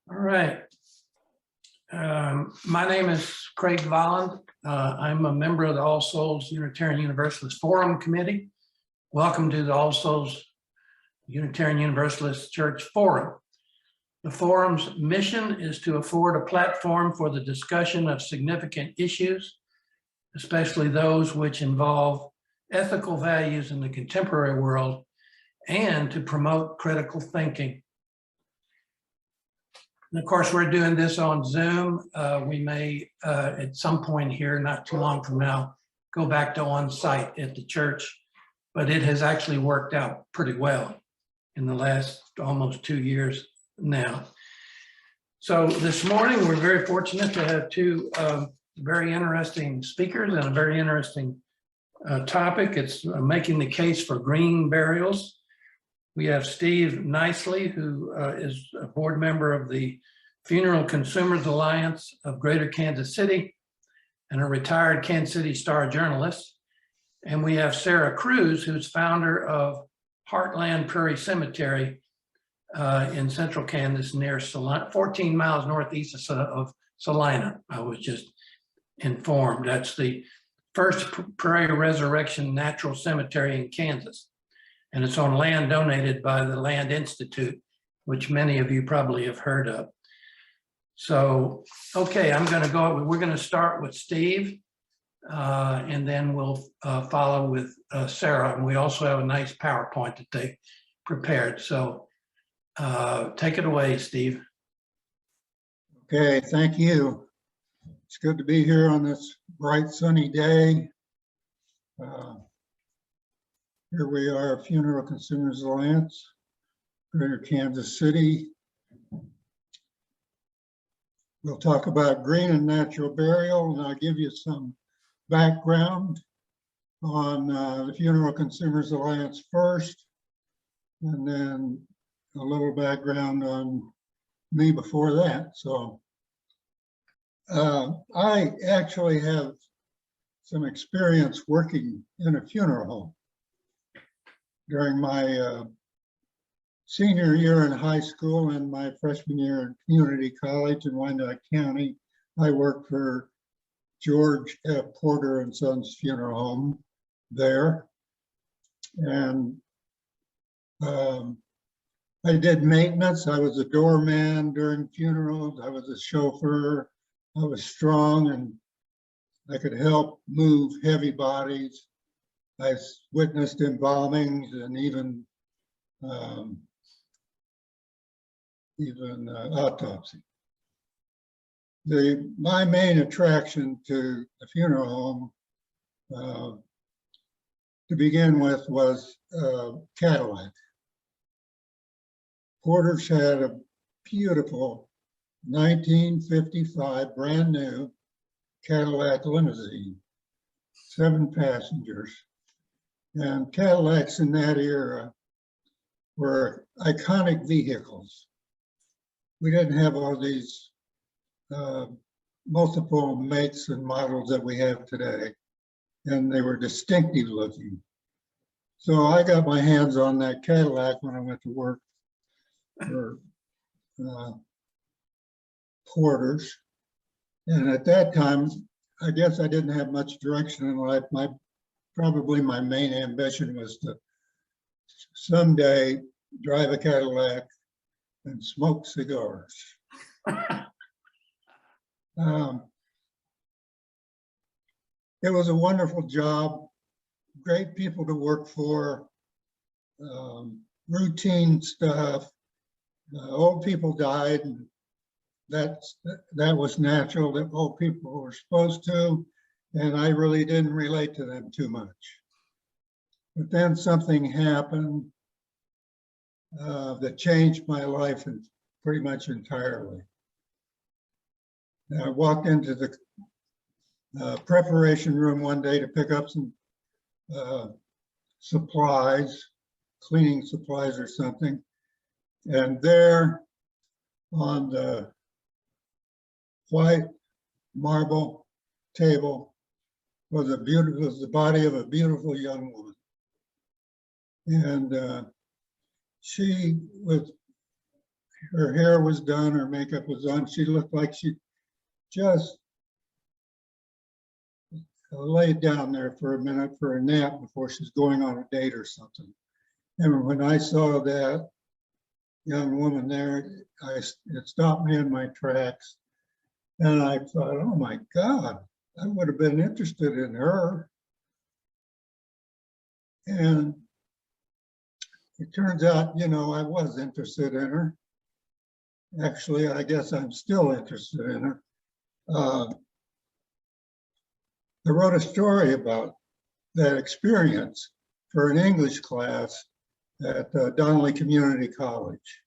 All right. My name is Craig Volland. I'm a member of the All Souls Unitarian Universalist Forum Committee. Welcome to the All Souls Unitarian Universalist Church Forum. The forum's mission is to afford a platform for the discussion of significant issues, especially those which involve ethical values in the contemporary world, and to promote critical thinking. And of course, we're doing this on Zoom. We may, at some point here, not too long from now, go back to on-site at the church, but it has actually worked out pretty well in the last almost 2 years now. So this morning, we're very fortunate to have two very interesting speakers and a very interesting topic. It's making the case for green burials. We have Steve Nicely, who is a board member of the Funeral Consumers Alliance of Greater Kansas City and a retired Kansas City Star journalist. And we have Sarah Cruz, who's founder of Heartland Prairie Cemetery in central Kansas near Salina, 14 miles northeast of Salina. I was just informed. That's the first prairie resurrection natural cemetery in Kansas. And it's on land donated by the Land Institute, which many of you probably have heard of. So, okay, we're gonna start with Steve, and then we'll follow with Sarah. And we also have a nice PowerPoint that they prepared. So take it away, Steve. Okay, thank you. It's good to be here on this bright sunny day. Here we are, Funeral Consumers Alliance, Greater Kansas City. We'll talk about green and natural burial, and I'll give you some background on the Funeral Consumers Alliance first, and then a little background on me before that. So I actually have some experience working in a funeral home. During my senior year in high school and my freshman year in community college in Wyandotte County, I worked for George F. Porter and Sons Funeral Home there. And I did maintenance. I was a doorman during funerals. I was a chauffeur. I was strong and I could help move heavy bodies. I witnessed embalmings and even autopsy. My main attraction to the funeral home to begin with was Cadillac. Porter's had a beautiful 1955 brand new Cadillac limousine, 7 passengers. And Cadillacs in that era were iconic vehicles. We didn't have all these multiple makes and models that we have today, and they were distinctive looking. So I got my hands on that Cadillac when I went to work for Porter's. And at that time, I guess I didn't have much direction in life. Probably my main ambition was to someday drive a Cadillac and smoke cigars. It was a wonderful job, great people to work for, routine stuff. Old people died, and that was natural, that old people were supposed to, and I really didn't relate to them too much. But then something happened that changed my life pretty much entirely. I walked into the preparation room one day to pick up some supplies, cleaning supplies or something. And there on the white marble table was the body of a beautiful young woman. And she was her hair was done, her makeup was done. She looked like she just laid down there for a minute for a nap before she's going on a date or something. And when I saw that young woman there, it stopped me in my tracks. And I thought, oh my God, I would have been interested in her. And it turns out, you know, I was interested in her. Actually, I guess I'm still interested in her. I wrote a story about that experience for an English class at Donnelly Community College.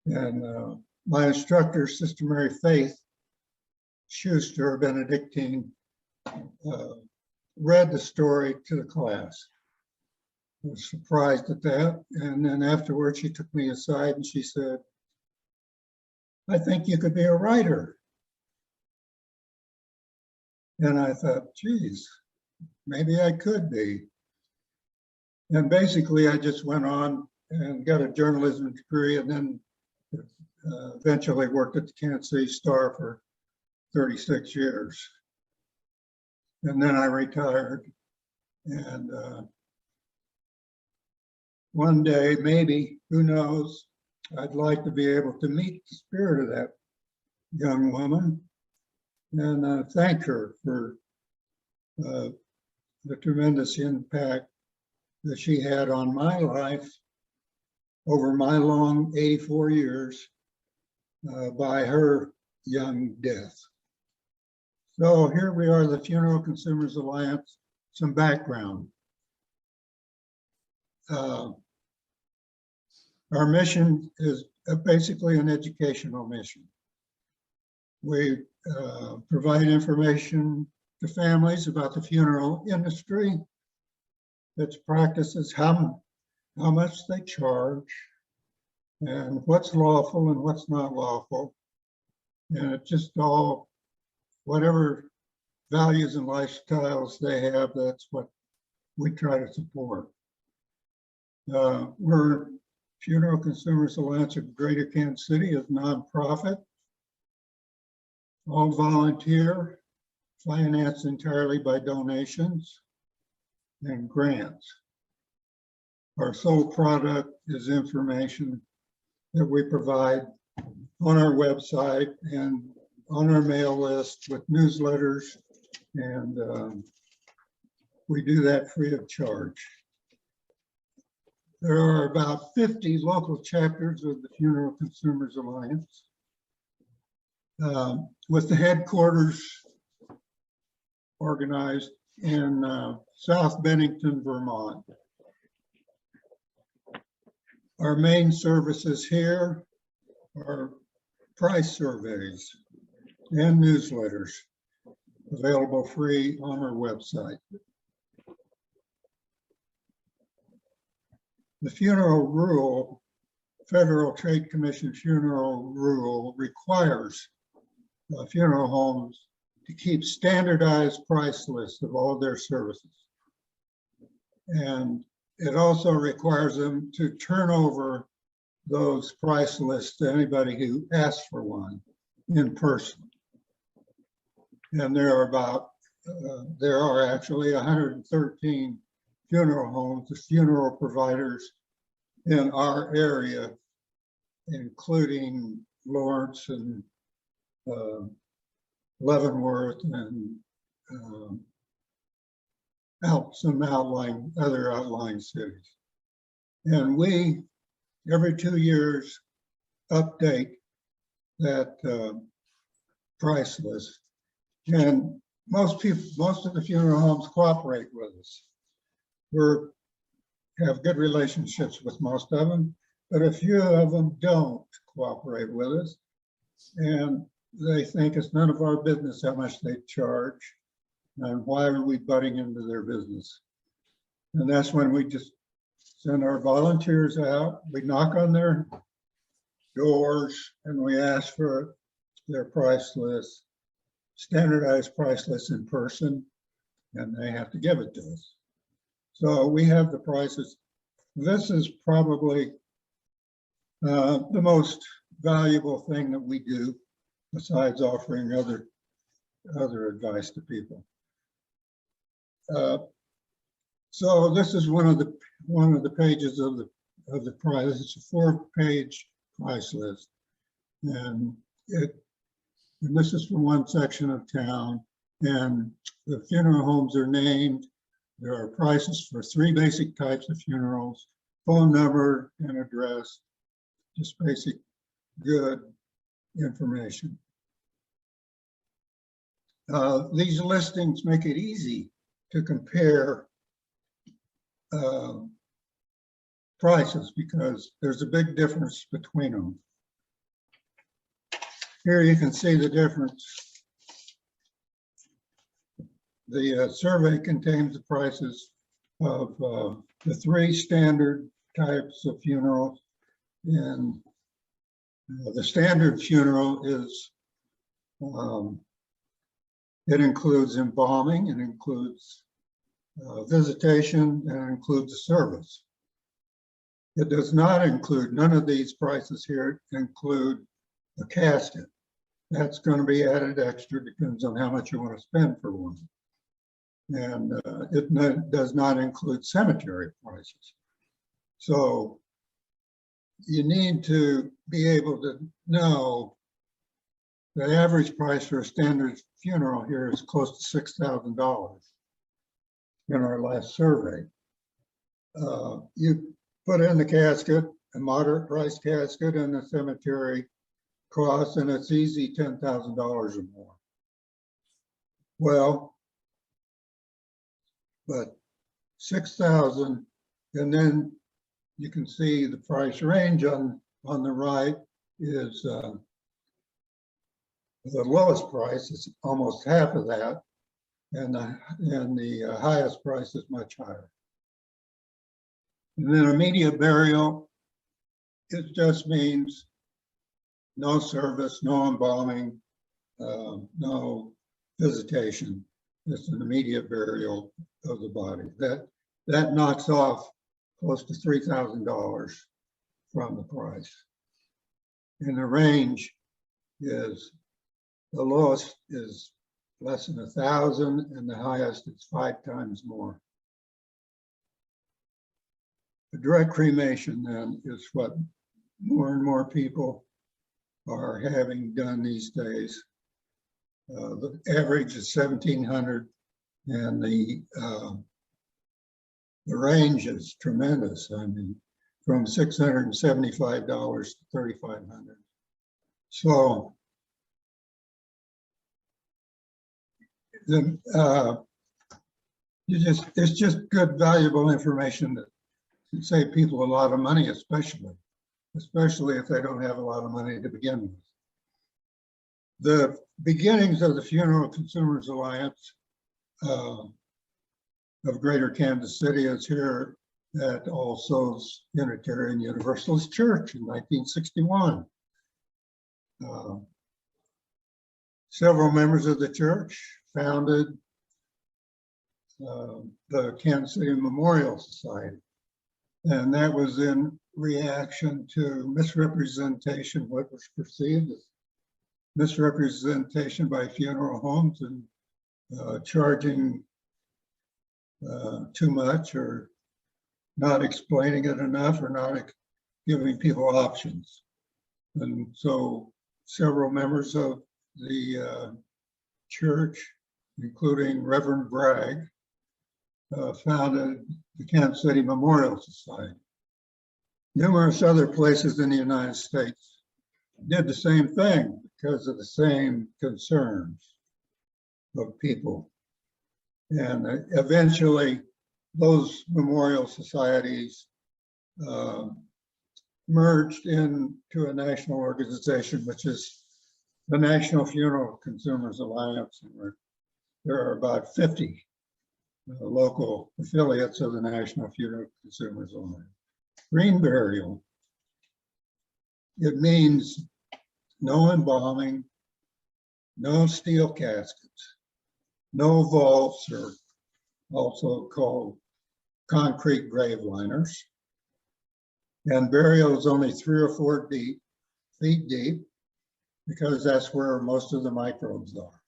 And my instructor, Sister Mary Faith Schuster, Benedictine, read the story to the class. I was surprised at that. And then afterwards, she took me aside and she said, I think you could be a writer. And I thought, geez, maybe I could be. And basically, I just went on and got a journalism degree and then eventually worked at the Kansas City Star for 36 years. And then I retired. And one day, maybe, who knows, I'd like to be able to meet the spirit of that young woman and thank her for the tremendous impact that she had on my life over my long 84 years by her young death. So here we are, the Funeral Consumers Alliance, some background. Our mission is basically an educational mission. We provide information to families about the funeral industry, its practices, how much they charge, and what's lawful and what's not lawful. And it just all, whatever values and lifestyles they have, that's what we try to support. We're Funeral Consumers Alliance of Greater Kansas City is nonprofit, all volunteer, financed entirely by donations and grants. Our sole product is information that we provide on our website and on our mail list with newsletters, and we do that free of charge. There are about 50 local chapters of the Funeral Consumers Alliance, with the headquarters organized in South Bennington, Vermont. Our main services here are price surveys and newsletters available free on our website. The funeral rule, Federal Trade Commission funeral rule, requires funeral homes to keep standardized price lists of all their services. And it also requires them to turn over those price lists to anybody who asks for one in person. And there are actually 113 funeral homes, the funeral providers in our area, including Lawrence and Leavenworth and some other outlying cities. And we, every 2 years, update that price list. And most of the funeral homes cooperate with us. We have good relationships with most of them, but a few of them don't cooperate with us. And they think it's none of our business how much they charge and why are we butting into their business. And that's when we just send our volunteers out, we knock on their doors and we ask for their price list, standardized price list in person, and they have to give it to us. So we have the prices. This is probably The most valuable thing that we do, besides offering other advice to people. So this is one of the pages of the price. It's a 4-page price list, and this is from one section of town. And the funeral homes are named. There are prices for 3 basic types of funerals: phone number and address, just basic good information. These listings make it easy to compare prices because there's a big difference between them. Here you can see the difference. The survey contains the prices of the 3 standard types of funerals. And the standard funeral is, it includes embalming, it includes visitation, and it includes a service. It does not include, none of these prices here include a casket. That's going to be added extra, depends on how much you want to spend for one. And it does not include cemetery prices. So you need to be able to know the average price for a standard funeral here is close to $6,000 in our last survey. You put in the casket, a moderate price casket, and the cemetery costs, and it's easy $10,000 or more. Well, but 6,000, and then you can see the price range on the right is the lowest price is almost half of that, and the highest price is much higher. And then immediate burial, it just means no service, no embalming, no visitation. It's an immediate burial of the body. That knocks off close to $3,000 from the price. And the range is, the lowest is less than 1,000, and the highest is 5 times more. The direct cremation then is what more and more people are having done these days. The average is 1,700, and the range is tremendous. I mean, from $675 to $3,500. So it's just good, valuable information that can save people a lot of money, especially if they don't have a lot of money to begin with. The beginnings of the Funeral Consumers Alliance of Greater Kansas City is here at All Souls Unitarian Universalist Church in 1961. Several members of the church founded the Kansas City Memorial Society, and that was in reaction to misrepresentation, what was perceived as misrepresentation by funeral homes and charging too much, or not explaining it enough, or not giving people options. And so several members of the church, including Reverend Bragg, founded the Kansas City Memorial Society. Numerous other places in the United States did the same thing because of the same concerns of people. And eventually those memorial societies merged into a national organization, which is the National Funeral Consumers Alliance. And there are about 50 local affiliates of the National Funeral Consumers Alliance. Green burial, it means no embalming, no steel caskets, no vaults, or also called concrete grave liners, And burial is only 3 or 4 feet deep, because that's where most of the microbes are.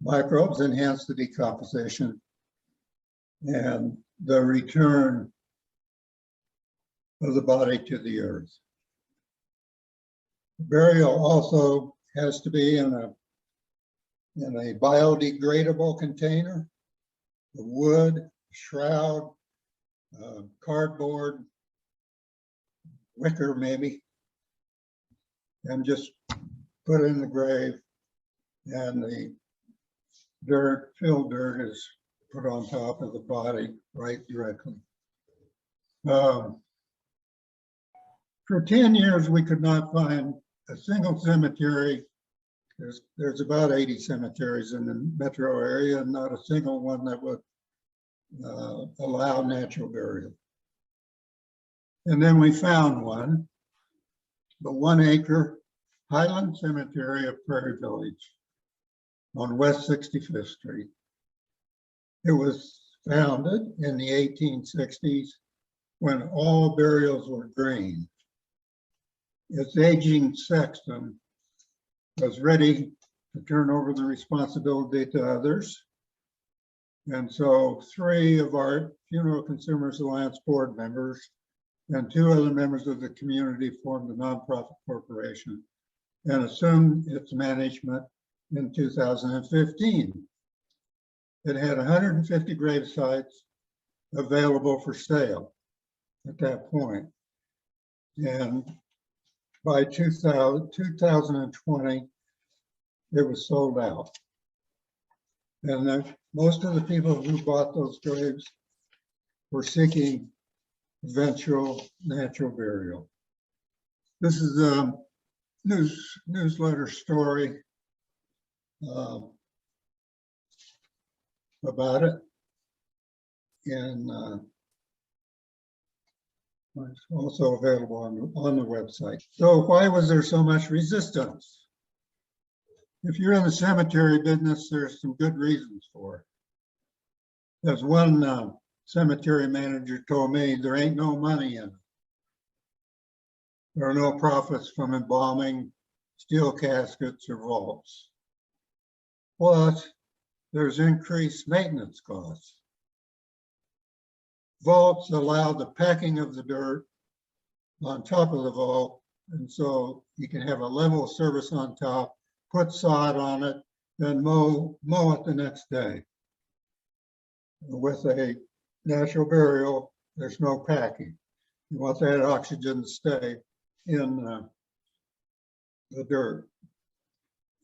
Microbes enhance the decomposition and the return of the body to the earth. Burial also has to be in a biodegradable container, the wood, shroud, cardboard, wicker maybe, and just put in the grave, and the filled dirt is put on top of the body right directly. For 10 years, we could not find a single cemetery. There's about 80 cemeteries in the metro area, and not a single one that would allow natural burial. And then we found one, the 1 acre Highland Cemetery of Prairie Village on West 65th Street. It was founded in the 1860s when all burials were green. Its aging sexton was ready to turn over the responsibility to others. And so 3 of our Funeral Consumers Alliance board members and 2 other members of the community formed a nonprofit corporation and assumed its management in 2015. It had 150 grave sites available for sale at that point. And by 2020, it was sold out. And most of the people who bought those graves were seeking eventual natural burial. This is a newsletter story about it, and it's also available on the website. So why was there so much resistance? If you're in the cemetery business, there's some good reasons for it. As one cemetery manager told me, there ain't no money in it. There are no profits from embalming, steel caskets, or vaults. Plus, there's increased maintenance costs. Vaults allow the packing of the dirt on top of the vault, and so you can have a level surface on top, put sod on it, then mow it the next day. With a natural burial, there's no packing. You want that oxygen to stay in the dirt.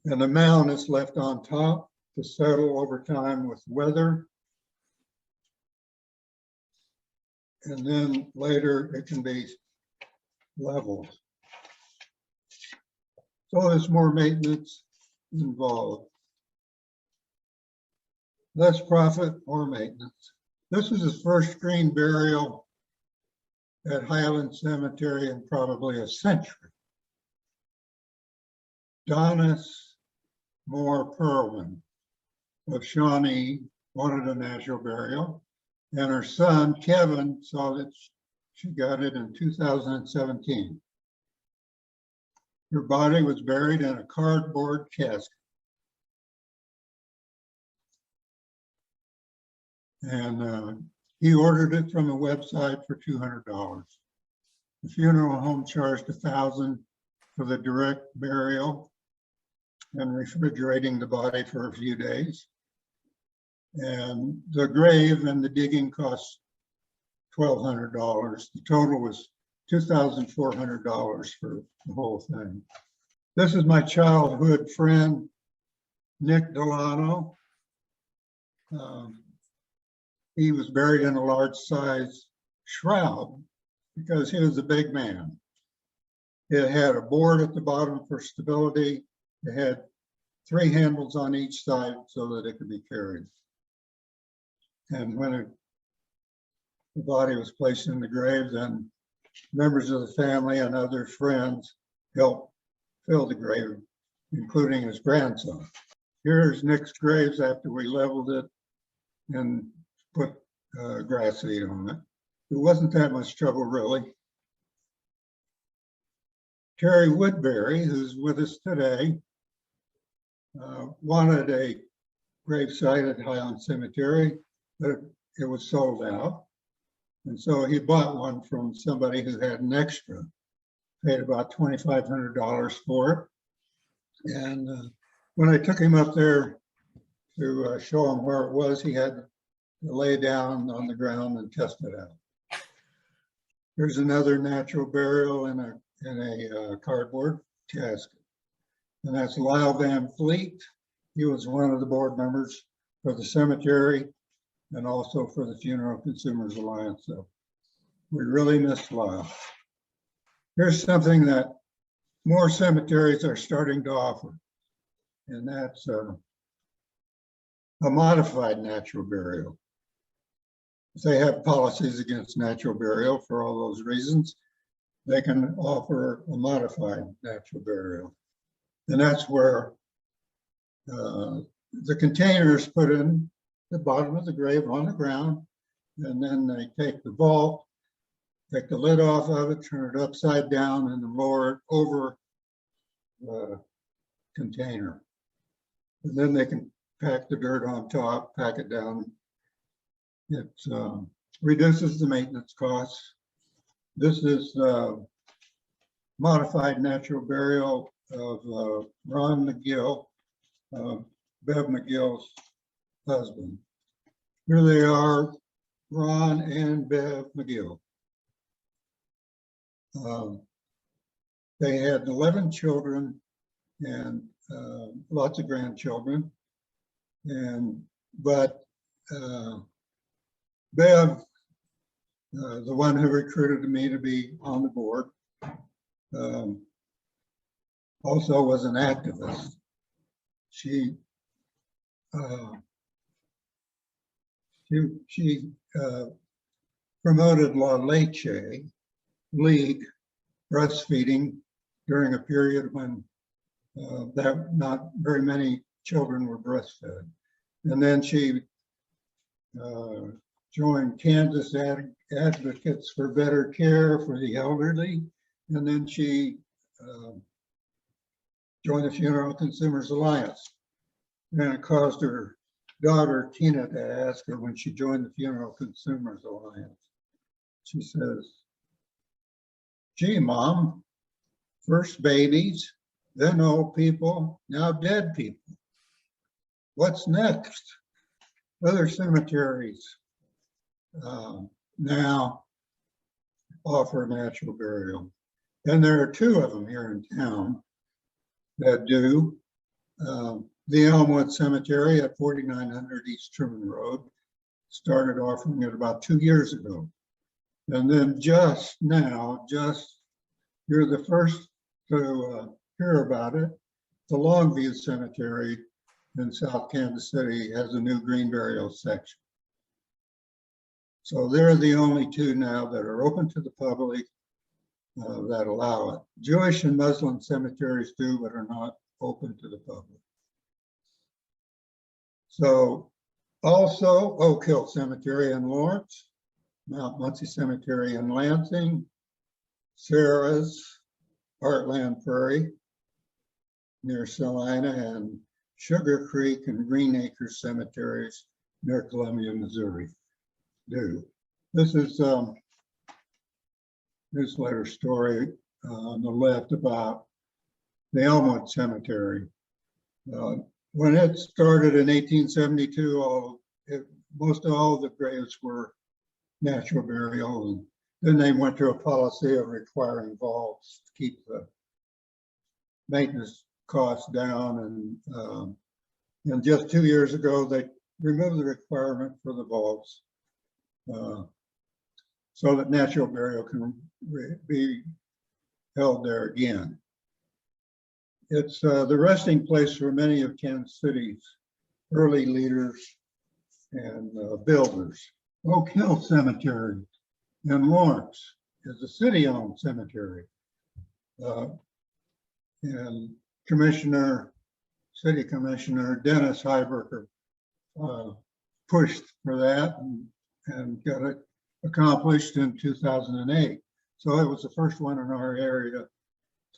And the mound is left on top to settle over time with weather. And then later it can be leveled. So there's more maintenance involved. Less profit, more maintenance. This is his first green burial at Highland Cemetery in probably a century. Donis Moore Perlman of Shawnee wanted a natural burial, and her son, Kevin, saw that she got it in 2017. Her body was buried in a cardboard casket. And he ordered it from a website for $200. The funeral home charged $1,000 for the direct burial and refrigerating the body for a few days. And the grave and the digging cost $1,200. The total was $2,400 for the whole thing. This is my childhood friend, Nick Delano. He was buried in a large size shroud because he was a big man. It had a board at the bottom for stability. It had 3 handles on each side so that it could be carried. And when the body was placed in the grave, then members of the family and other friends helped fill the grave, including his grandson. Here's Nick's graves after we leveled it and put grass seed on it. it wasn't that much trouble, really. Terry Woodbury, who's with us today, wanted a gravesite at Highland Cemetery, but it was sold out. And so he bought one from somebody who had an extra, paid about $2,500 for it. And when I took him up there to show him where it was, he had to lay down on the ground and test it out. There's another natural burial in a cardboard casket, and that's Lyle Van Fleet. He was one of the board members for the cemetery and also for the Funeral Consumers Alliance. So we really miss Lyle. Here's something that more cemeteries are starting to offer, and that's a modified natural burial. They have policies against natural burial for all those reasons. They can offer a modified natural burial. And that's where the container is put in the bottom of the grave on the ground, and then they take the vault, take the lid off of it, turn it upside down, and then lower it over the container. And then they can pack the dirt on top, pack it down. It reduces the maintenance costs. This is modified natural burial of Ron McGill, Bev McGill's husband. Here they are, Ron and Bev McGill. They had 11 children and lots of grandchildren. But Bev, the one who recruited me to be on the board, also was an activist. She promoted La Leche League breastfeeding during a period when that not very many children were breastfed. And then she joined Kansas Advocates for Better Care for the Elderly. And then she joined the Funeral Consumers Alliance. And it caused her daughter, Tina, to ask her when she joined the Funeral Consumers Alliance. She says, "Gee, Mom, first babies, then old people, now dead people. What's next?" Other cemeteries now offer natural burial. And there are two of them here in town that do. The Elmwood Cemetery at 4900 East Truman Road started offering it about 2 years ago. And then just now, you're the first to hear about it, the Longview Cemetery in South Kansas City has a new green burial section. So they're the only two now that are open to the public that allow it. Jewish and Muslim cemeteries do, but are not open to the public. So also Oak Hill Cemetery in Lawrence, Mount Muncie Cemetery in Lansing, Sarah's Heartland Prairie near Salina, and Sugar Creek and Green Acres cemeteries near Columbia, Missouri do. This is newsletter story on the left about the Elmwood Cemetery. When it started in 1872, most all the graves were natural burial, and then they went to a policy of requiring vaults to keep the maintenance costs down. And just 2 years ago, they removed the requirement for the vaults so that natural burial can be held there again. It's the resting place for many of Kansas City's early leaders and builders. Oak Hill Cemetery in Lawrence is a city-owned cemetery. And City Commissioner Dennis Heiberger pushed for that and got it accomplished in 2008. So it was the first one in our area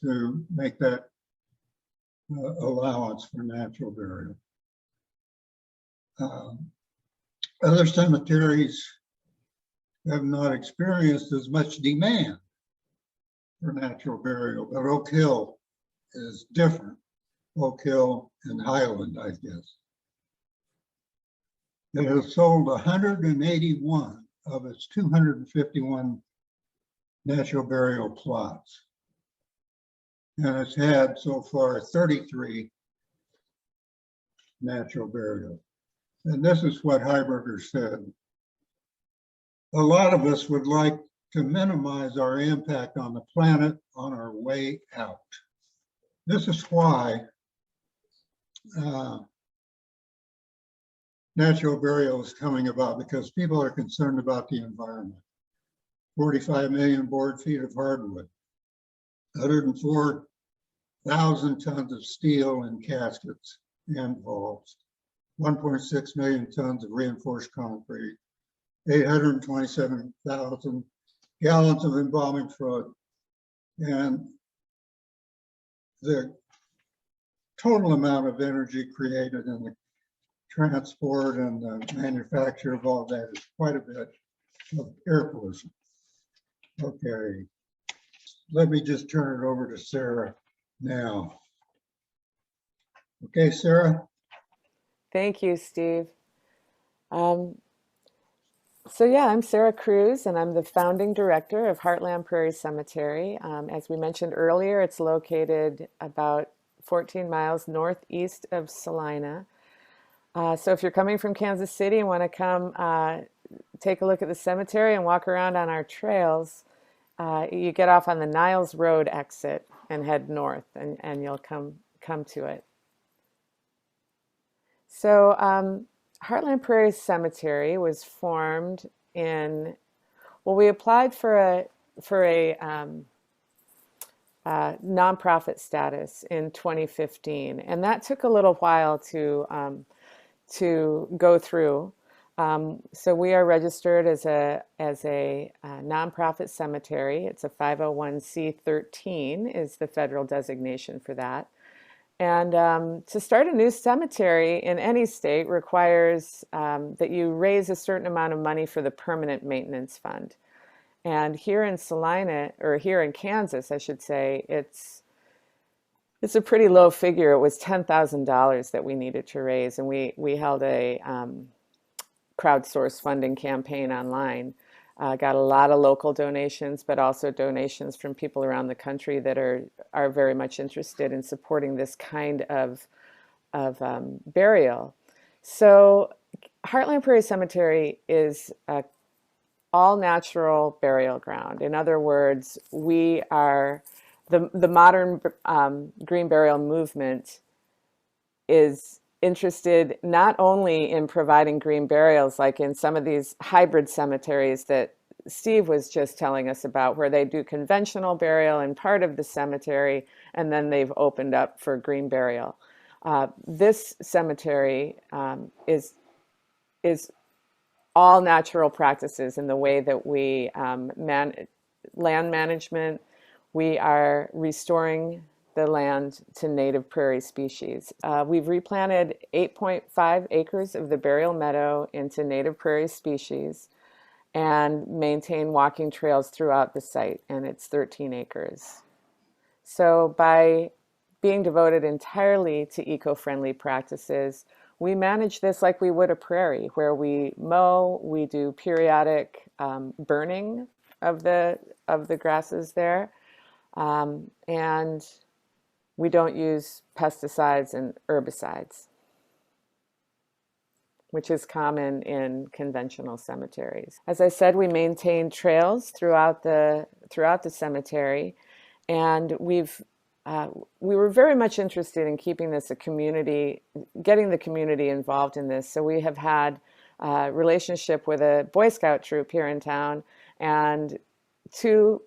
to make that allowance for natural burial. Other cemeteries have not experienced as much demand for natural burial, but Oak Hill is different. Oak Hill and Highland, I guess. It has sold 181 of its 251 natural burial plots. And it's had so far 33 natural burials. And this is what Heiberger said. A lot of us would like to minimize our impact on the planet on our way out. This is why natural burial is coming about, because people are concerned about the environment. 45 million board feet of hardwood, 104,000 tons of steel in caskets and vaults, 1.6 million tons of reinforced concrete, 827,000 gallons of embalming fluid, and the total amount of energy created in the transport and the manufacture of all that is quite a bit of air pollution. Okay, let me just turn it over to Sarah now. Okay, Sarah. Thank you, Steve. So yeah, I'm Sarah Cruz, and I'm the founding director of Heartland Prairie Cemetery. As we mentioned earlier, it's located about 14 miles northeast of Salina. So if you're coming from Kansas City and want to come take a look at the cemetery and walk around on our trails, you get off on the Niles Road exit and head north, and you'll come to it. So Heartland Prairie Cemetery was formed in, well, we applied for a nonprofit status in 2015, and that took a little while to go through. So we are registered as a nonprofit cemetery. It's a 501c13 is the federal designation for that. And to start a new cemetery in any state requires that you raise a certain amount of money for the permanent maintenance fund. And here in Salina, or here in Kansas, I should say, it's a pretty low figure. It was $10,000 that we needed to raise, and we held a crowdsourced funding campaign online. Got a lot of local donations, but also donations from people around the country that are very much interested in supporting this kind of burial. So Heartland Prairie Cemetery is a all natural burial ground. In other words, we are the modern green burial movement is interested not only in providing green burials, like in some of these hybrid cemeteries that Steve was just telling us about, where they do conventional burial in part of the cemetery, and then they've opened up for green burial. This cemetery is all natural practices in the way that we land management. We are restoring the land to native prairie species. We've replanted 8.5 acres of the burial meadow into native prairie species and maintain walking trails throughout the site, and it's 13 acres. So by being devoted entirely to eco-friendly practices, we manage this like we would a prairie, where we mow, we do periodic burning of the grasses there, and we don't use pesticides and herbicides, which is common in conventional cemeteries. As I said, we maintain trails throughout the cemetery, and we were very much interested in keeping this a community, getting the community involved in this. So we have had a relationship with a Boy Scout troop here in town, and 2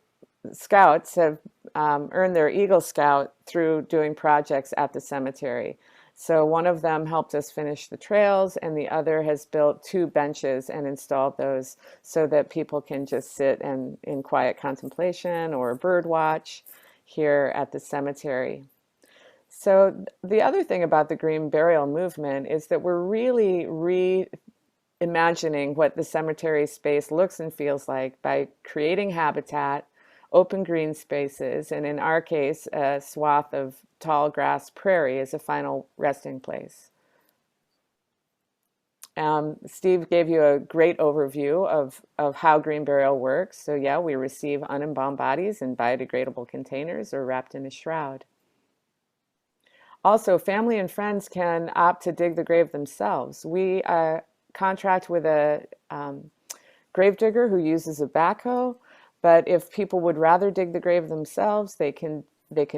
scouts have earned their Eagle Scout through doing projects at the cemetery. So one of them helped us finish the trails, and the other has built 2 benches and installed those so that people can just sit and in quiet contemplation or bird watch here at the cemetery. So the other thing about the green burial movement is that we're really reimagining what the cemetery space looks and feels like by creating habitat, open green spaces, and in our case, a swath of tall grass prairie as a final resting place. Steve gave you a great overview of how green burial works. So yeah, we receive unembalmed bodies in biodegradable containers or wrapped in a shroud. Also, family and friends can opt to dig the grave themselves. We contract with a gravedigger who uses a backhoe, but if people would rather dig the grave themselves, they can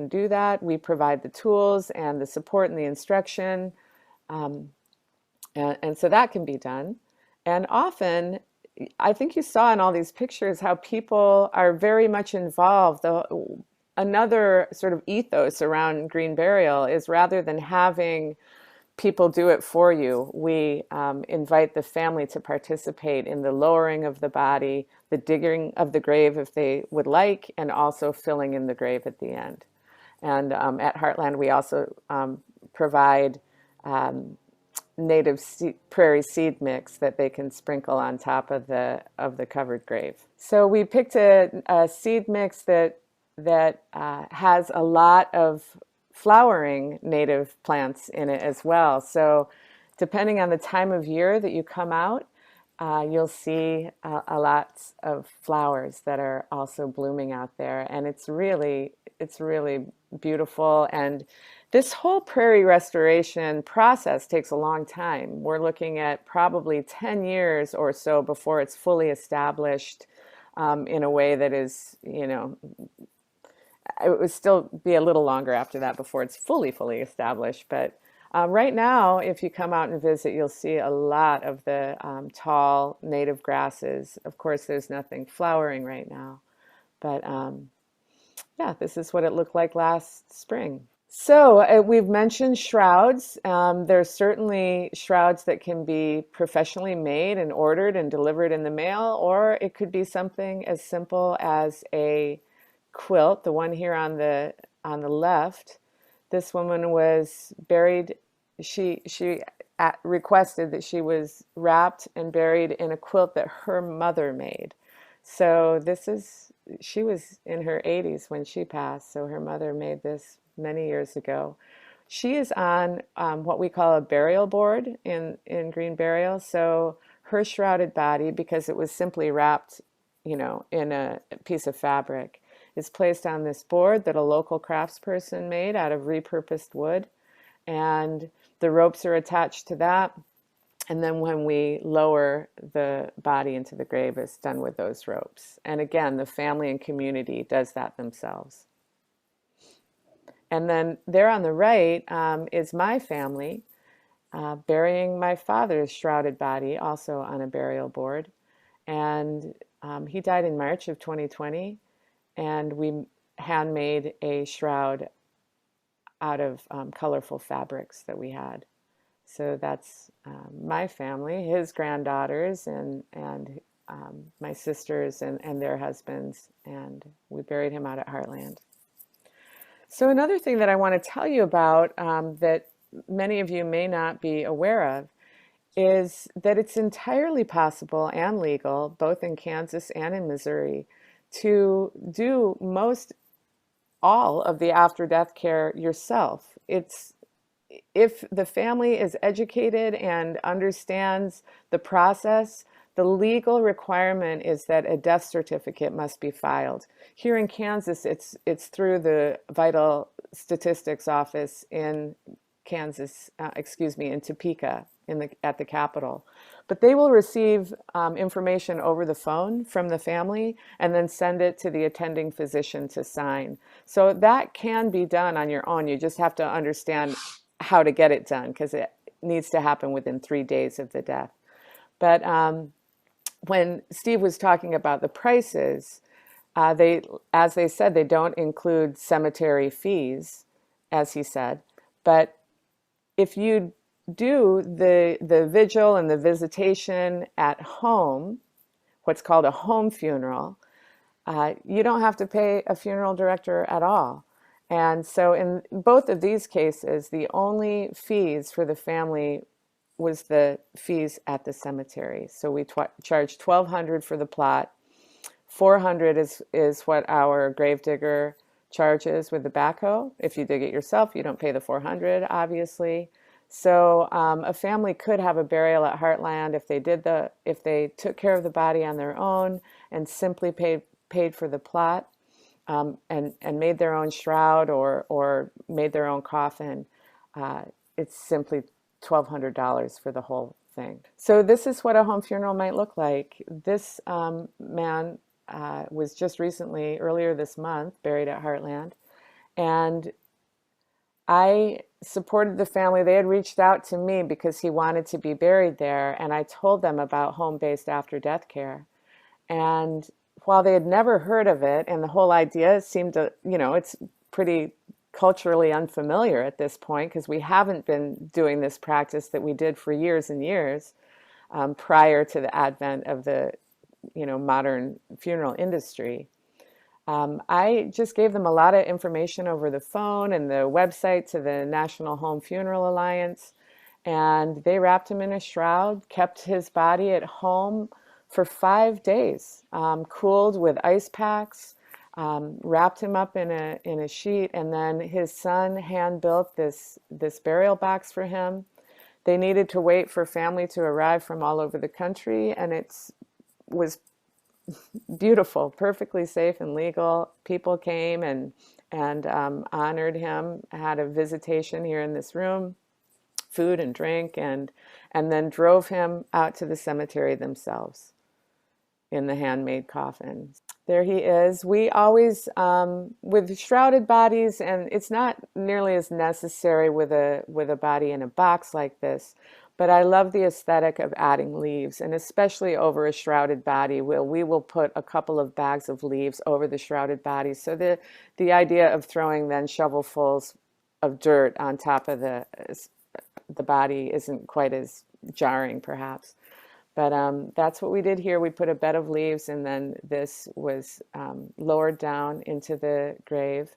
do that. We provide the tools and the support and the instruction, and so that can be done. And often, I think you saw in all these pictures how people are very much involved. Another sort of ethos around green burial is rather than having people do it for you, we invite the family to participate in the lowering of the body, the digging of the grave if they would like, and also filling in the grave at the end. And at Heartland, we also provide native prairie seed mix that they can sprinkle on top of the covered grave. So we picked a seed mix that has a lot of flowering native plants in it as well. So depending on the time of year that you come out, you'll see a lot of flowers that are also blooming out there. And it's really beautiful. And this whole prairie restoration process takes a long time. We're looking at probably 10 years or so before it's fully established in a way that is, it would still be a little longer after that before it's fully established. But right now, if you come out and visit, you'll see a lot of the tall native grasses. Of course, there's nothing flowering right now, but yeah, this is what it looked like last spring. So we've mentioned shrouds. There's certainly shrouds that can be professionally made and ordered and delivered in the mail, or it could be something as simple as a quilt, the one here on the left. This woman was buried. She requested that she was wrapped and buried in a quilt that her mother made. So she was in her 80s when she passed. So her mother made this many years ago. She is on what we call a burial board in green burial. So her shrouded body, because it was simply wrapped, in a piece of fabric, is placed on this board that a local craftsperson made out of repurposed wood. And the ropes are attached to that. And then when we lower the body into the grave, it's done with those ropes. And again, the family and community does that themselves. And then there on the right is my family burying my father's shrouded body, also on a burial board. And he died in March of 2020. And we handmade a shroud out of colorful fabrics that we had. So that's my family, his granddaughters, and my sisters and their husbands, and we buried him out at Heartland. So another thing that I want to tell you about that many of you may not be aware of is that it's entirely possible and legal, both in Kansas and in Missouri, to do most all of the after-death care yourself. If the family is educated and understands the process, the legal requirement is that a death certificate must be filed. Here in Kansas, it's through the Vital Statistics Office in Kansas, in Topeka, at the Capitol. But they will receive information over the phone from the family and then send it to the attending physician to sign. So that can be done on your own. You just have to understand how to get it done, because it needs to happen within 3 days of the death. But when Steve was talking about the prices, as they said, they don't include cemetery fees, as he said, but if you do the vigil and the visitation at home, what's called a home funeral, you don't have to pay a funeral director at all. And so in both of these cases, the only fees for the family was the fees at the cemetery. So we charged $1,200 for the plot. $400 is what our gravedigger charges with the backhoe. If you dig it yourself, you don't pay the $400, obviously. So a family could have a burial at Heartland if they took care of the body on their own and simply paid for the plot, and made their own shroud or made their own coffin. It's simply $1,200 for the whole thing. So this is what a home funeral might look like. This man was just recently, earlier this month, buried at Heartland. And I supported the family. They had reached out to me because he wanted to be buried there. And I told them about home-based after-death care. And while they had never heard of it, and the whole idea seemed to, it's pretty culturally unfamiliar at this point because we haven't been doing this practice that we did for years and years prior to the advent of the, modern funeral industry. I just gave them a lot of information over the phone and the website to the National Home Funeral Alliance, and they wrapped him in a shroud, kept his body at home for 5 days, cooled with ice packs, wrapped him up in a sheet, and then his son hand built this burial box for him. They needed to wait for family to arrive from all over the country, and it was beautiful, perfectly safe and legal. People came and honored him, had a visitation here in this room, food and drink, and then drove him out to the cemetery themselves in the handmade coffin. There he is. We always, with shrouded bodies, and it's not nearly as necessary with a body in a box like this, but I love the aesthetic of adding leaves, and especially over a shrouded body. We will put a couple of bags of leaves over the shrouded body. So the idea of throwing then shovelfuls of dirt on top of the body isn't quite as jarring, perhaps. But that's what we did here. We put a bed of leaves, and then this was lowered down into the grave,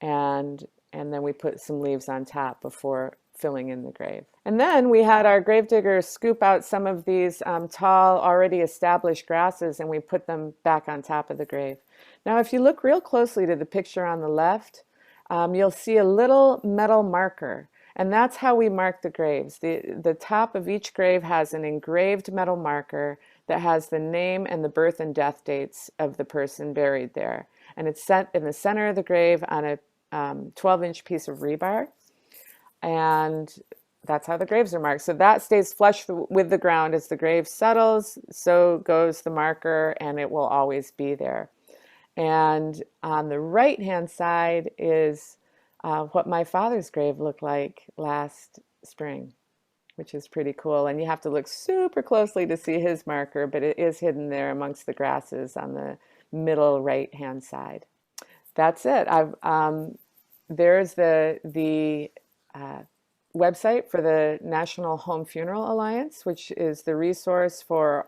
and then we put some leaves on top before filling in the grave. And then we had our gravedigger scoop out some of these tall, already established grasses, and we put them back on top of the grave. Now, if you look real closely to the picture on the left, you'll see a little metal marker. And that's how we mark the graves. The top of each grave has an engraved metal marker that has the name and the birth and death dates of the person buried there. And it's set in the center of the grave on a 12-inch piece of rebar. And that's how the graves are marked. So that stays flush with the ground. As the grave settles, so goes the marker, and it will always be there. And on the right-hand side is what my father's grave looked like last spring, which is pretty cool. And you have to look super closely to see his marker, but it is hidden there amongst the grasses on the middle right-hand side. That's it. There's the website for the National Home Funeral Alliance, which is the resource for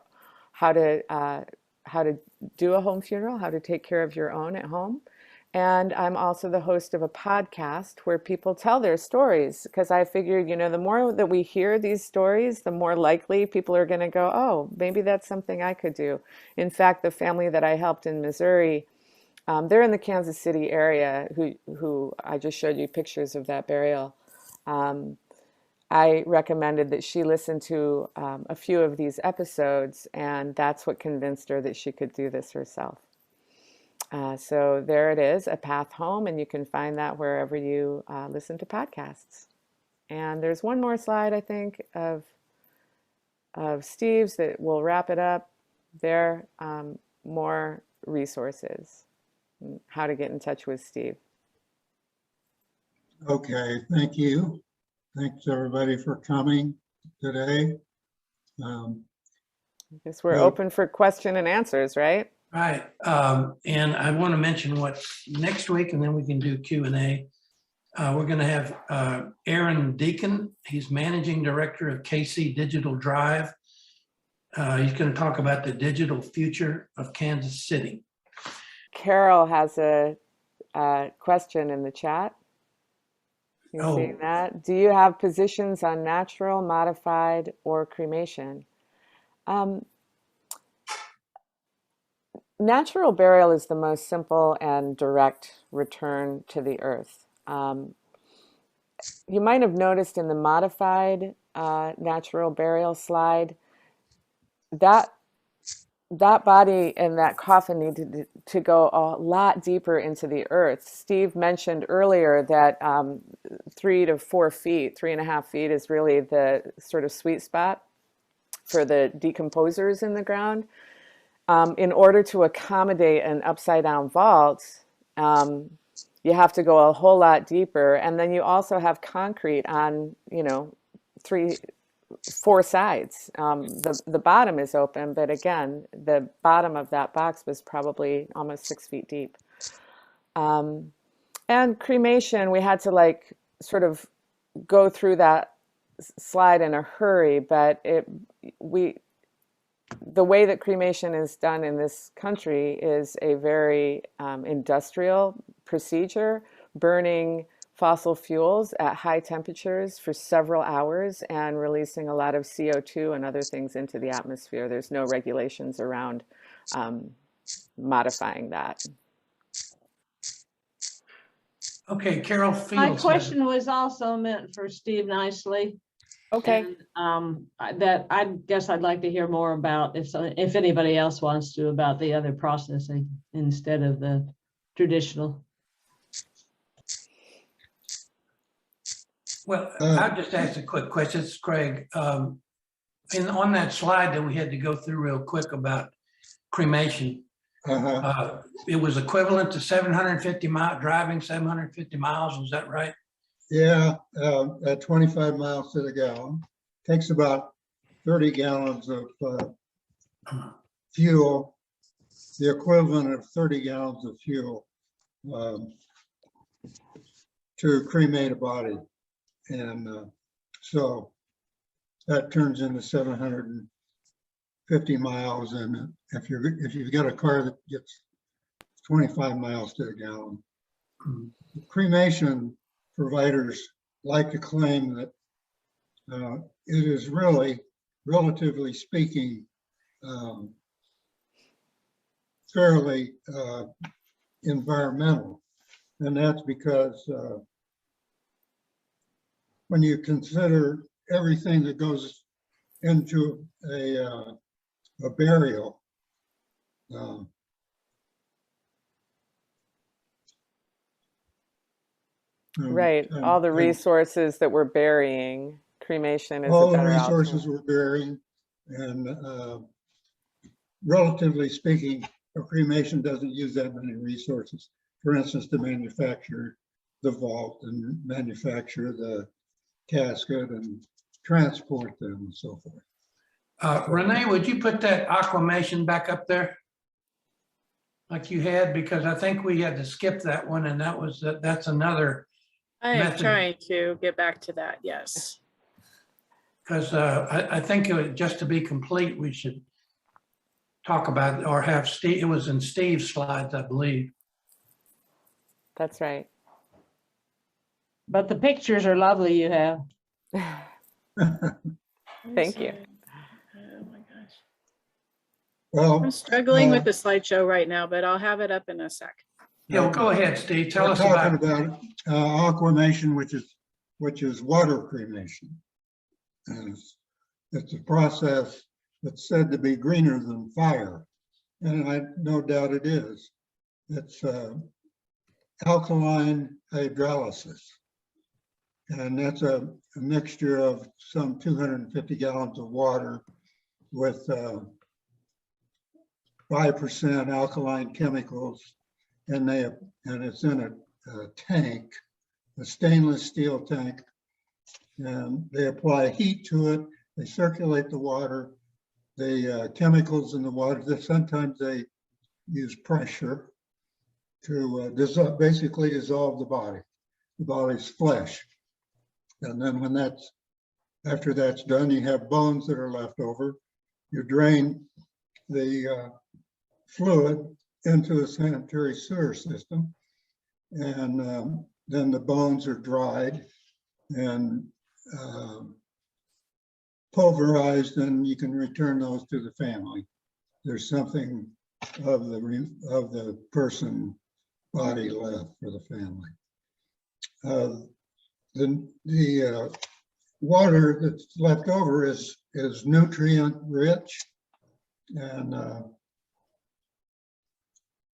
how to do a home funeral, how to take care of your own at home. And I'm also the host of a podcast where people tell their stories, because I figured, the more that we hear these stories, the more likely people are going to go, oh, maybe that's something I could do. In fact, the family that I helped in Missouri, they're in the Kansas City area, who I just showed you pictures of that burial. I recommended that she listen to a few of these episodes, and that's what convinced her that she could do this herself. So there it is, A Path Home, and you can find that wherever you listen to podcasts. And there's one more slide, I think, of Steve's that will wrap it up. There, more resources, how to get in touch with Steve. Okay, thank you. Thanks everybody for coming today. I guess we're open for question and answers, right? Right. And I want to mention what's next week, and then we can do Q&A. We're going to have Aaron Deacon. He's Managing Director of KC Digital Drive. He's going to talk about the digital future of Kansas City. Carol has a question in the chat. You Oh. see that? Do you have positions on natural, modified, or cremation? Natural burial is the most simple and direct return to the earth. You might have noticed in the modified natural burial slide that body and that coffin needed to go a lot deeper into the earth. Steve mentioned earlier that 3 to 4 feet, 3.5 feet is really the sort of sweet spot for the decomposers in the ground. In order to accommodate an upside down vault, you have to go a whole lot deeper. And then you also have concrete on, 4 sides. The bottom is open, but again, the bottom of that box was probably almost 6 feet deep. And cremation, we had to sort of go through that slide in a hurry, but the way that cremation is done in this country is a very industrial procedure, burning fossil fuels at high temperatures for several hours and releasing a lot of CO2 and other things into the atmosphere. There's no regulations around modifying that. Okay, Carol My Fields. question was also meant for Steve Nicely. Okay. And, that I guess I'd like to hear more about if anybody else wants to about the other processing instead of the traditional. Well, I'll just ask a quick question. It's Craig. On that slide that we had to go through real quick about cremation, it was equivalent to 750 miles, driving 750 miles. Was that right? Yeah, at 25 miles to the gallon. Takes about 30 gallons of fuel, the equivalent of 30 gallons of fuel to cremate a body. And so that turns into 750 miles. And if you've got a car that gets 25 miles to the gallon, cremation providers like to claim that it is really, relatively speaking, fairly environmental. And that's because when you consider everything that goes into a burial, Right. All the resources that we're burying, cremation is all a the better resources alternative. we're burying, and relatively speaking, a cremation doesn't use that many resources. For instance, to manufacture the vault and manufacture the casket and transport them and so forth. Renee, would you put that aquamation back up there? Like you had, because I think we had to skip that one, and that's another I am method. trying to get back to that, yes. Because I think just to be complete, we should talk about or have Steve. It was in Steve's slides, I believe. That's right. But the pictures are lovely you have. Thank you. Oh my gosh. Well, I'm struggling with the slideshow right now, but I'll have it up in a sec. Yeah, well, go ahead, Steve. Tell we're us talking about. aquamation, which is water cremation. And it's a process that's said to be greener than fire, and I no doubt it is. It's alkaline hydrolysis, and that's a mixture of some 250 gallons of water with 5% alkaline chemicals, and it's in a tank, a stainless steel tank, and they apply heat to it. They circulate the water, the chemicals in the water. Sometimes they use pressure to basically dissolve the body. the body's flesh. And then after that's done, you have bones that are left over. You drain the fluid into the sanitary sewer system. And then the bones are dried and pulverized, and you can return those to the family. There's something of the person body left for the family. The water that's left over is nutrient rich, and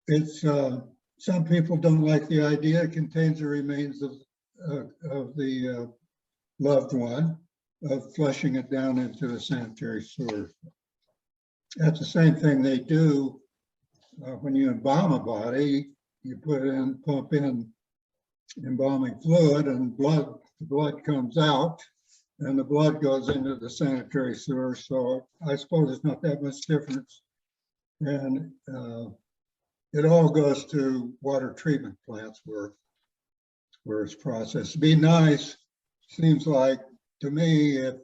it's some people don't like the idea. It contains the remains of the loved one, of flushing it down into the sanitary sewer. That's the same thing they do when you embalm a body. You pump in embalming fluid, and the blood comes out, and the blood goes into the sanitary sewer. So I suppose it's not that much difference. And it all goes to water treatment plants where it's processed. It'd be nice, seems like to me, if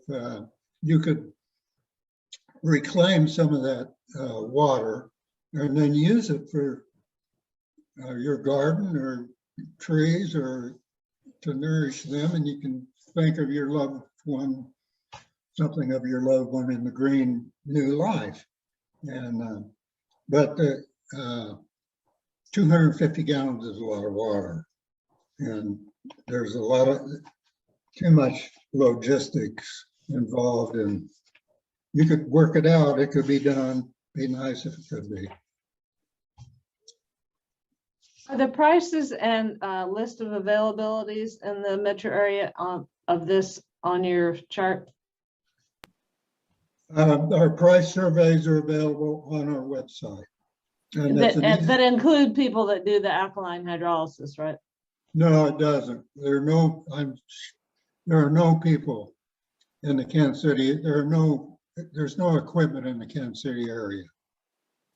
you could reclaim some of that water and then use it for your garden or trees, or to nourish them, and you can think of your loved one, something of your loved one in the green new life. And but 250 gallons is a lot of water, and there's a lot of too much logistics involved, and you could work it out. It could be done. Be nice if it could be. Are the prices and list of availabilities in the metro area of this on your chart? Our price surveys are available on our website. And that's That include people that do the alkaline hydrolysis, right? No, it doesn't. There are no people in the Kansas City. There's no equipment in the Kansas City area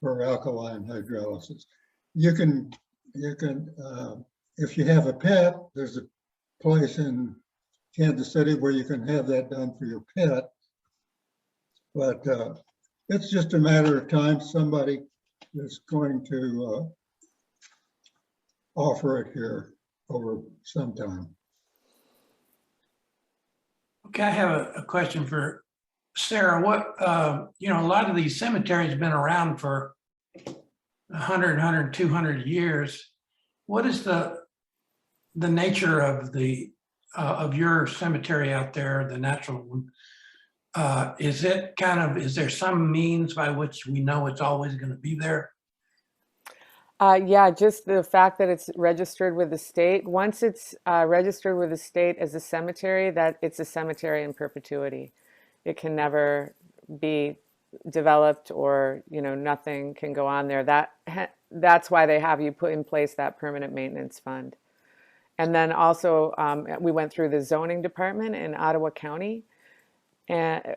for alkaline hydrolysis. You can, if you have a pet, there's a place in Kansas City where you can have that done for your pet. But it's just a matter of time. Somebody is going to offer it here over some time. Okay, I have a question for Sarah. What, a lot of these cemeteries have been around for 100, 200 years. What is the nature of of your cemetery out there, the natural one? Is there some means by which we know it's always going to be there? Yeah, just the fact that it's registered with the state. Once it's registered with the state as a cemetery, that it's a cemetery in perpetuity. It can never be developed, or nothing can go on there. That's why they have you put in place that permanent maintenance fund. And then also we went through the zoning department in Ottawa County, and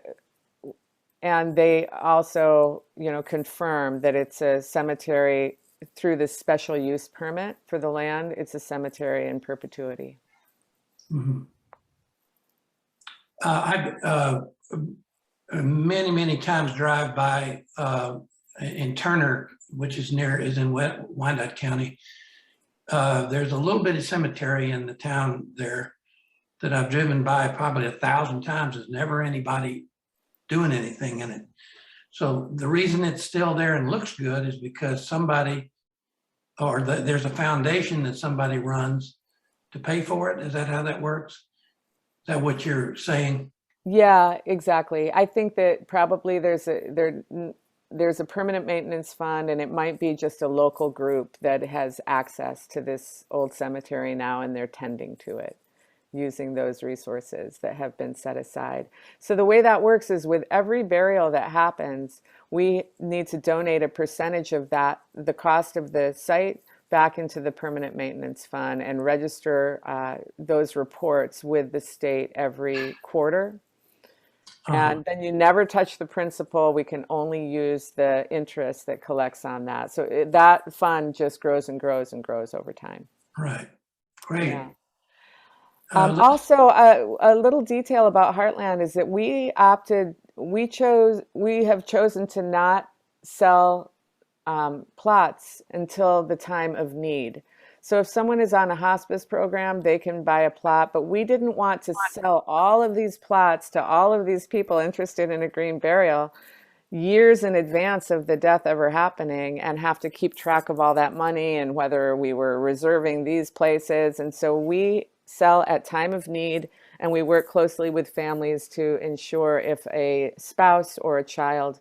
they also confirmed that it's a cemetery through this special use permit for the land. It's a cemetery in perpetuity. Mhm. I've many times drive by in Turner, which is in Wyandotte County. There's a little bitty cemetery in the town there that I've driven by probably 1,000 times. There's never anybody doing anything in it. So the reason it's still there and looks good is because there's a foundation that somebody runs to pay for it. Is that how that works? Is that what you're saying? Yeah, exactly. I think that probably there's a permanent maintenance fund, and it might be just a local group that has access to this old cemetery now, and they're tending to it using those resources that have been set aside. So the way that works is with every burial that happens, we need to donate a percentage of that, the cost of the site, back into the permanent maintenance fund, and register those reports with the state every quarter. And then you never touch the principal. We can only use the interest that collects on that. So that fund just grows and grows and grows over time. Right. Great. Yeah. Also, a little detail about Heartland is that we have chosen to not sell plots until the time of need. So if someone is on a hospice program, they can buy a plot, but we didn't want to sell all of these plots to all of these people interested in a green burial years in advance of the death ever happening and have to keep track of all that money and whether we were reserving these places. And so we sell at time of need, and we work closely with families to ensure if a spouse or a child,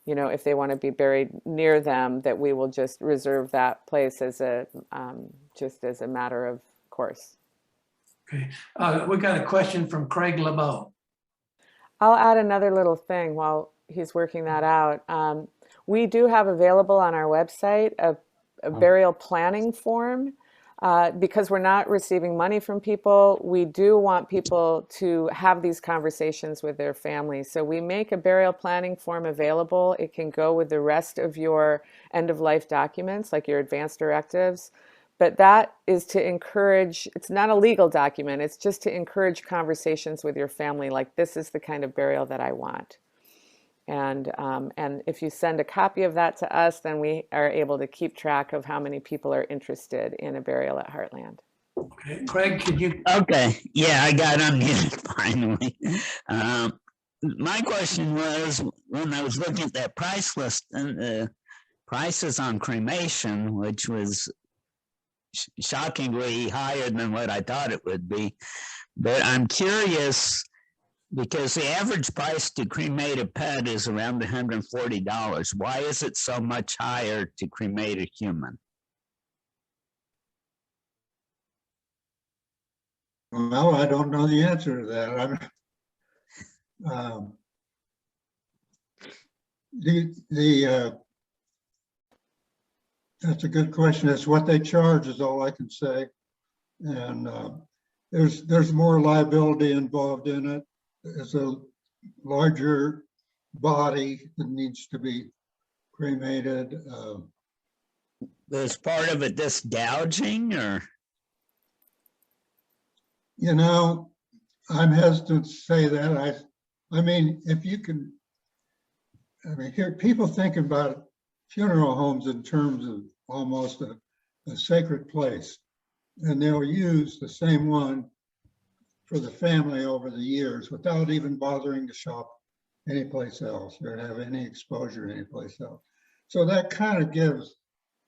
if they want to be buried near them, that we will just reserve that place as just as a matter of course. Okay, we got a question from Craig LeBeau. I'll add another little thing while he's working that out. We do have available on our website a burial planning form. Because we're not receiving money from people, we do want people to have these conversations with their families. So we make a burial planning form available. It can go with the rest of your end-of-life documents, like your advance directives. But that is to encourage, it's not a legal document, it's just to encourage conversations with your family, like this is the kind of burial that I want. And if you send a copy of that to us, then we are able to keep track of how many people are interested in a burial at Heartland. Okay, Craig, could you? Okay, yeah, I got unmuted finally. My question was, when I was looking at that price list and prices on cremation, which was shockingly higher than what I thought it would be, but I'm curious, because the average price to cremate a pet is around $140. Why is it so much higher to cremate a human? Well, I don't know the answer to that. That's a good question. It's what they charge is all I can say. And there's more liability involved in it. It's a larger body that needs to be cremated. Is part of it this gouging, or? I'm hesitant to say that. I mean, if you can, here people think about funeral homes in terms of almost a sacred place, and they'll use the same one for the family over the years without even bothering to shop anyplace else or have any exposure anyplace else. So that kind of gives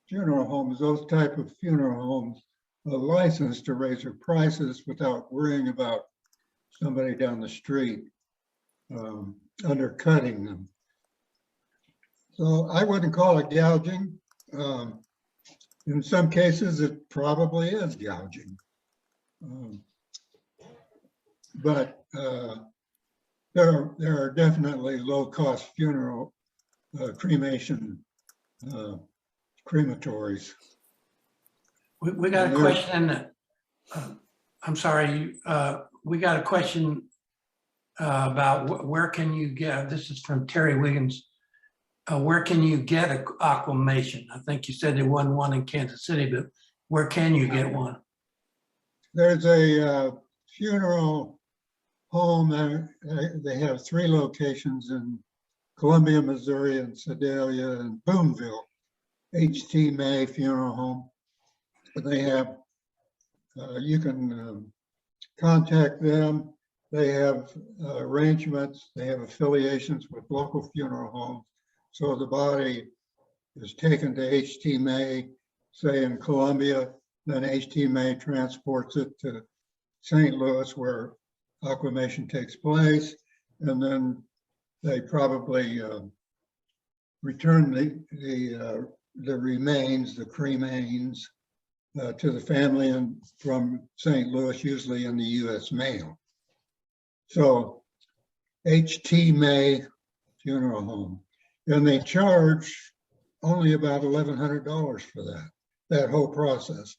funeral homes, those type of funeral homes, a license to raise their prices without worrying about somebody down the street undercutting them. So I wouldn't call it gouging. In some cases, it probably is gouging. But there are definitely low-cost funeral cremation crematories. We got a question. I'm sorry. We got a question about where can you get, this is from Terry Wiggins. Where can you get an aquamation? I think you said there wasn't one in Kansas City, but where can you get one? There's a funeral home. They have 3 locations in Columbia, Missouri, and Sedalia, and Boonville. H.T. May Funeral Home. They have, you can contact them. They have arrangements. They have affiliations with local funeral homes. So the body is taken to H.T. May, say in Columbia, then H.T. May transports it to St. Louis where aquamation takes place, and then they probably return the remains, the cremains, to the family and from St. Louis, usually in the U.S. mail. So H.T. May Funeral Home, and they charge only about $1,100 for that whole process.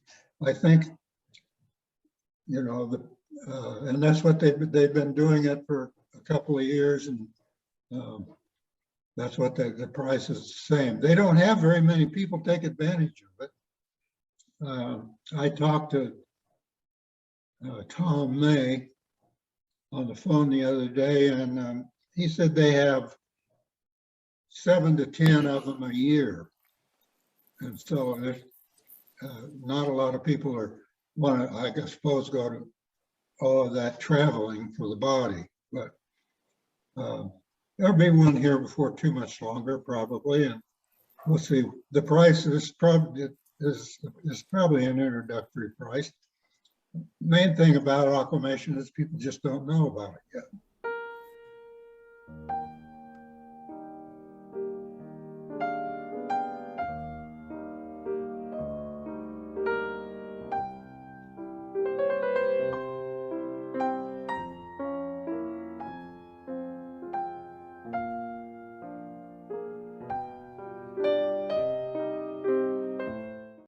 I think, and that's what they've been doing it for a couple of years, and that's what the price is the same. They don't have very many people take advantage of it. I talked to Tom May on the phone the other day, and he said they have 7 to 10 of them a year. And so there's not a lot of people want to, I suppose, go to all of that traveling for the body. But there'll be one here before too much longer, probably, and we'll see. The price is probably an introductory price. Main thing about aquamation is people just don't know about it yet.